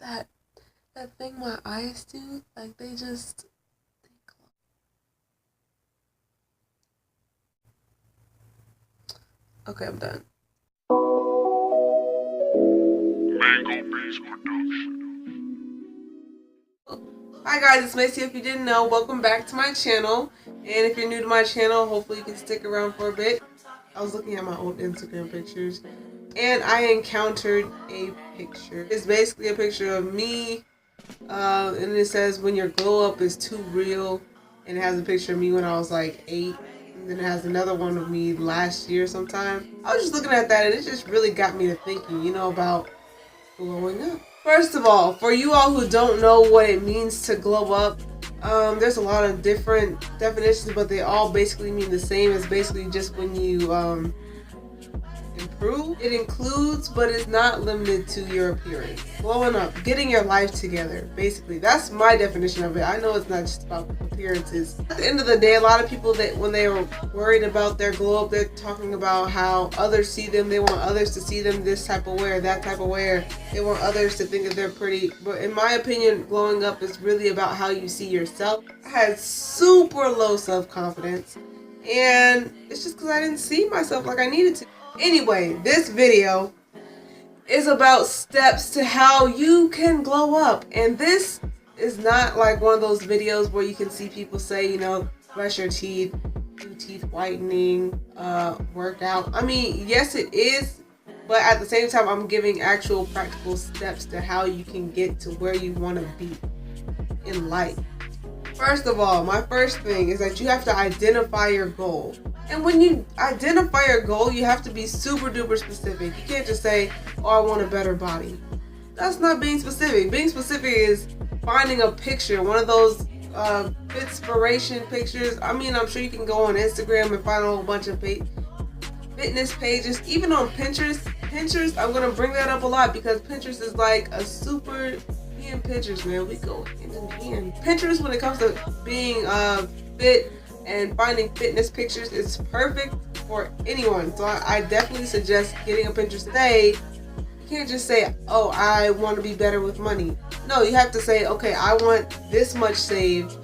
that thing my eyes do, like they just. Okay, I'm done. Hi guys, it's MaySeeOhh. If you didn't know, welcome back to my channel. And if you're new to my channel, hopefully you can stick around for a bit. I was looking at my old Instagram pictures and I encountered a picture. It's basically a picture of me, and it says when your glow up is too real, and it has a picture of me when I was like 8, and then it has another one of me last year sometime. I was just looking at that and it just really got me to thinking, about glowing up. First of all, for you all who don't know what it means to glow up, there's a lot of different definitions, but they all basically mean the same. It's basically just when you improve. It includes, but it's not limited to, your appearance. Glowing up, getting your life together, basically. That's my definition of it. I know it's not just about appearances. At the end of the day, a lot of people, that when they are worried about their glow up, they're talking about how others see them. They want others to see them this type of way or that type of way, or they want others to think that they're pretty. But in my opinion, glowing up is really about how you see yourself. I had super low self-confidence, and it's just because I didn't see myself like I needed to. Anyway, this video is about steps to how you can glow up. And this is not like one of those videos where you can see people say, brush your teeth, do teeth whitening, workout. I mean, yes it is, but at the same time I'm giving actual practical steps to how you can get to where you want to be in life. First of all, my first thing is that you have to identify your goal. And when you identify your goal, you have to be super duper specific. You can't just say, oh, I want a better body. That's not being specific. Being specific is finding a picture, one of those inspiration pictures. I mean, I'm sure you can go on Instagram and find a whole bunch of fitness pages. Even on Pinterest, I'm going to bring that up a lot because Pinterest is like a super... Me and Pinterest, man, we go hand in hand. Pinterest, when it comes to being fit and finding fitness pictures, is perfect for anyone. So I definitely suggest getting a Pinterest today. You can't just say, oh, I want to be better with money. No, you have to say, okay, I want this much saved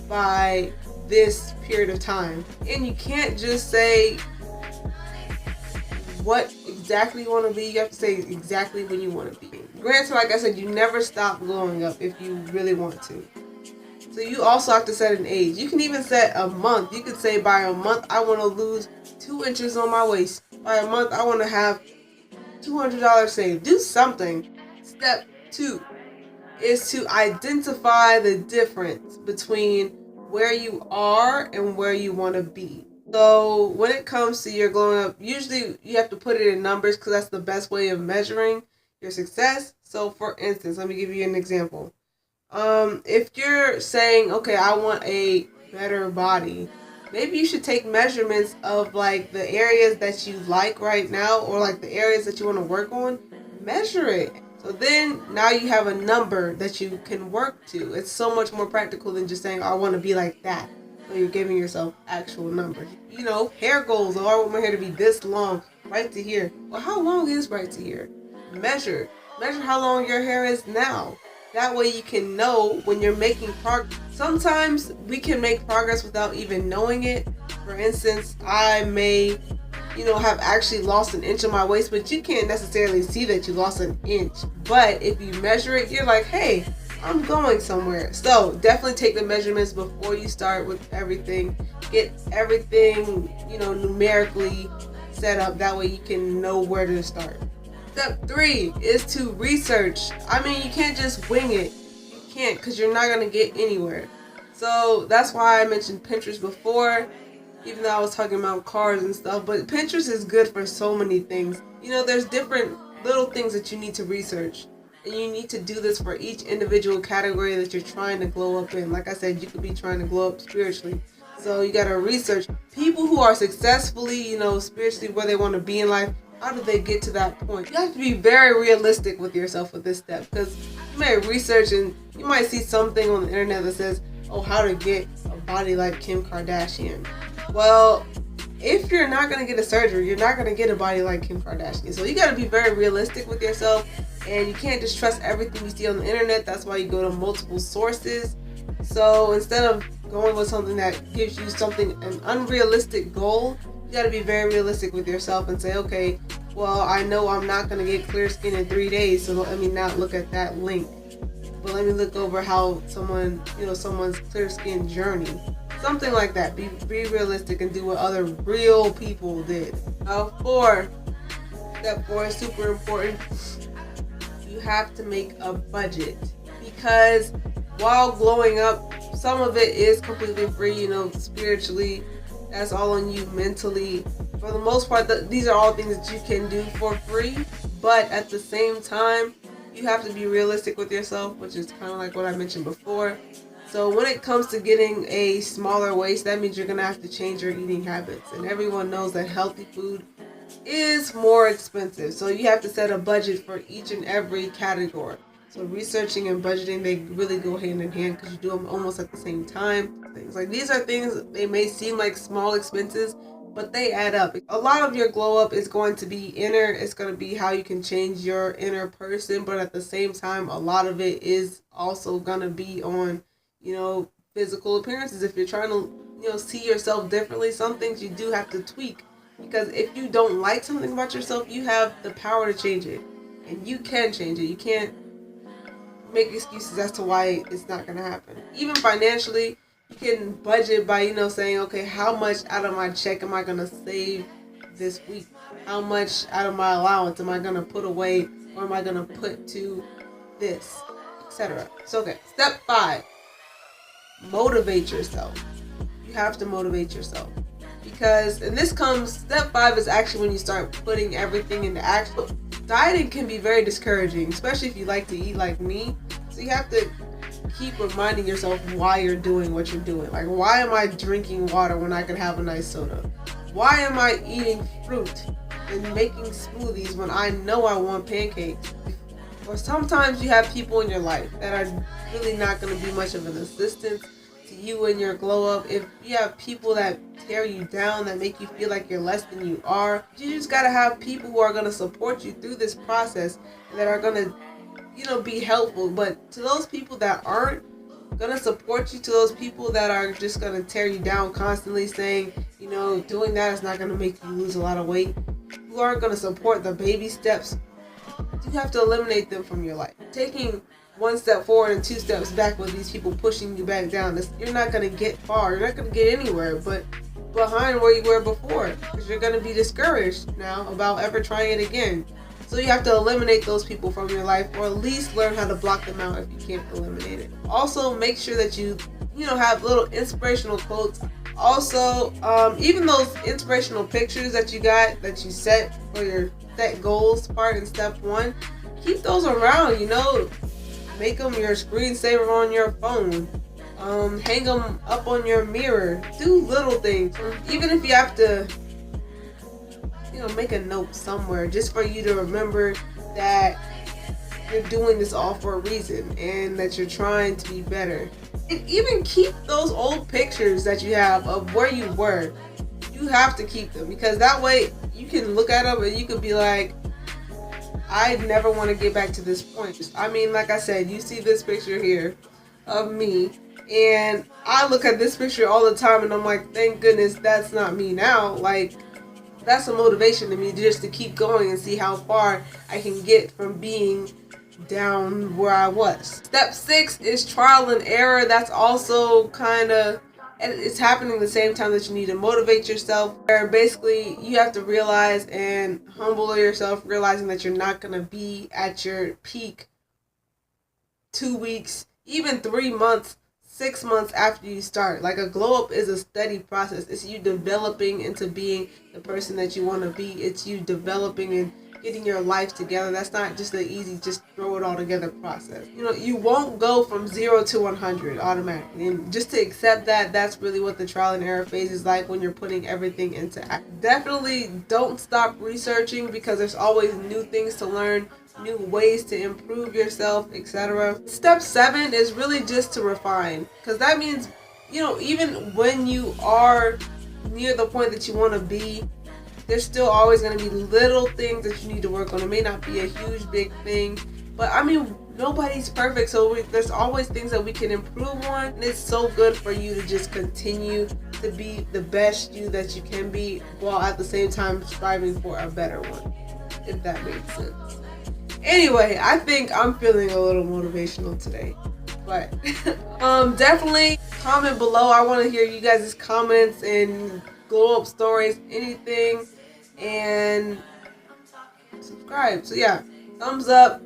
by this period of time. And you can't just say what exactly you want to be. You have to say exactly when you want to be. Granted, like I said, you never stop glowing up if you really want to. So you also have to set an age. You can even set a month. You could say by a month, I want to lose 2 inches on my waist. By a month, I want to have $200 saved. Do something. Step 2 is to identify the difference between where you are and where you want to be. So when it comes to your glowing up, usually you have to put it in numbers because that's the best way of measuring your success. So for instance, let me give you an example. If you're saying, okay, I want a better body, maybe you should take measurements of like the areas that you like right now, or like the areas that you want to work on. Measure it. So then now you have a number that you can work to. It's so much more practical than just saying, I want to be like that. So you're giving yourself actual numbers. Hair goals. Oh, I want my hair to be this long, right to here. Well, how long is right to here? Measure how long your hair is now. That way you can know when you're making progress. Sometimes we can make progress without even knowing it. For instance, I may, have actually lost an inch on my waist, but you can't necessarily see that you lost an inch. But if you measure it, you're like, hey, I'm going somewhere. So definitely take the measurements before you start with everything. Get everything, numerically set up. That way you can know where to start. Step 3 is to research. I mean, you can't just wing it. You can't, because you're not going to get anywhere. So that's why I mentioned Pinterest before, even though I was talking about cars and stuff. But Pinterest is good for so many things. There's different little things that you need to research. And you need to do this for each individual category that you're trying to glow up in. Like I said, you could be trying to glow up spiritually. So you got to research people who are successfully, spiritually where they want to be in life. How do they get to that point? You have to be very realistic with yourself with this step, because you may research and you might see something on the internet that says, oh, how to get a body like Kim Kardashian. Well, if you're not going to get a surgery, you're not going to get a body like Kim Kardashian. So you got to be very realistic with yourself and you can't just trust everything you see on the internet. That's why you go to multiple sources. So instead of going with something that gives you an unrealistic goal, you got to be very realistic with yourself and say, okay, well, I know I'm not going to get clear skin in 3 days, so let me not look at that link. But let me look over how someone's clear skin journey. Something like that. Be realistic and do what other real people did. Step 4 is super important. You have to make a budget, because while glowing up, some of it is completely free, spiritually. That's all on you mentally. For the most part, these are all things that you can do for free, but at the same time, you have to be realistic with yourself, which is kind of like what I mentioned before. So when it comes to getting a smaller waist, that means you're going to have to change your eating habits. And everyone knows that healthy food is more expensive. So you have to set a budget for each and every category. So researching and budgeting, they really go hand in hand because you do them almost at the same time. Things like these are things, they may seem like small expenses, but they add up. A lot of your glow up is going to be inner. It's going to be how you can change your inner person, but at the same time, a lot of it is also going to be on, physical appearances. If you're trying to, see yourself differently, some things you do have to tweak, because if you don't like something about yourself, you have the power to change it, and you can change it. You can't make excuses as to why it's not going to happen. Even financially, you can budget by, saying, okay, how much out of my check am I going to save this week? How much out of my allowance am I going to put away, or am I going to put to this, etc. So, okay, step 5, motivate yourself. You have to motivate yourself. Because, and step 5 is actually when you start putting everything into action. Dieting can be very discouraging, especially if you like to eat like me. So you have to keep reminding yourself why you're doing what you're doing. Like, why am I drinking water when I can have a nice soda? Why am I eating fruit and making smoothies when I know I want pancakes? Or sometimes you have people in your life that are really not going to be much of an assistance to you in your glow up. If you have people that tear you down, that make you feel like you're less than you are, you just got to have people who are going to support you through this process, that are going to be helpful. But to those people that aren't gonna support you, to those people that are just gonna tear you down constantly, saying, doing that is not gonna make you lose a lot of weight, who aren't gonna support the baby steps, you have to eliminate them from your life. Taking 1 step forward and 2 steps back with these people pushing you back down, you're not gonna get far. You're not gonna get anywhere but behind where you were before, because you're gonna be discouraged now about ever trying it again. So you have to eliminate those people from your life, or at least learn how to block them out if you can't eliminate it. Also, make sure that you have little inspirational quotes. Also, even those inspirational pictures that you set for your set goals part in step 1, keep those around, make them your screensaver on your phone. Hang them up on your mirror. Do little things. Even if you have to make a note somewhere, just for you to remember that you're doing this all for a reason and that you're trying to be better. And even keep those old pictures that you have of where you were. You have to keep them, because that way you can look at them and you can be like, I never want to get back to this point. I mean, like I said, you see this picture here of me, and I look at this picture all the time and I'm like, thank goodness that's not me now. Like, that's a motivation to me, just to keep going and see how far I can get from being down where I was. Step 6 is trial and error. That's also it's happening at the same time that you need to motivate yourself. Where basically you have to realize and humble yourself, realizing that you're not going to be at your peak 2 weeks, even 3 months, 6 months after you start. Like, a glow up is a steady process. It's you developing into being the person that you want to be. It's you developing and getting your life together. That's not just an easy, just throw it all together process. You won't go from 0 to 100 automatically. And just to accept that, that's really what the trial and error phase is like, when you're putting everything into action. Definitely don't stop researching, because there's always new things to learn, new ways to improve yourself, etc. Step 7 is really just to refine, because that means, even when you are near the point that you want to be, there's still always going to be little things that you need to work on. It may not be a huge big thing, But I mean, nobody's perfect, so there's always things that we can improve on. And it's so good for you to just continue to be the best you that you can be, while at the same time striving for a better one, if that makes sense. Anyway, I think I'm feeling a little motivational today. But definitely comment below. I want to hear you guys' comments and glow up stories, anything. And subscribe. So yeah, thumbs up,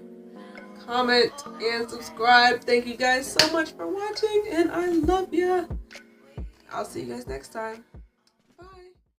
comment, and subscribe. Thank you guys so much for watching, and I love ya. I'll see you guys next time.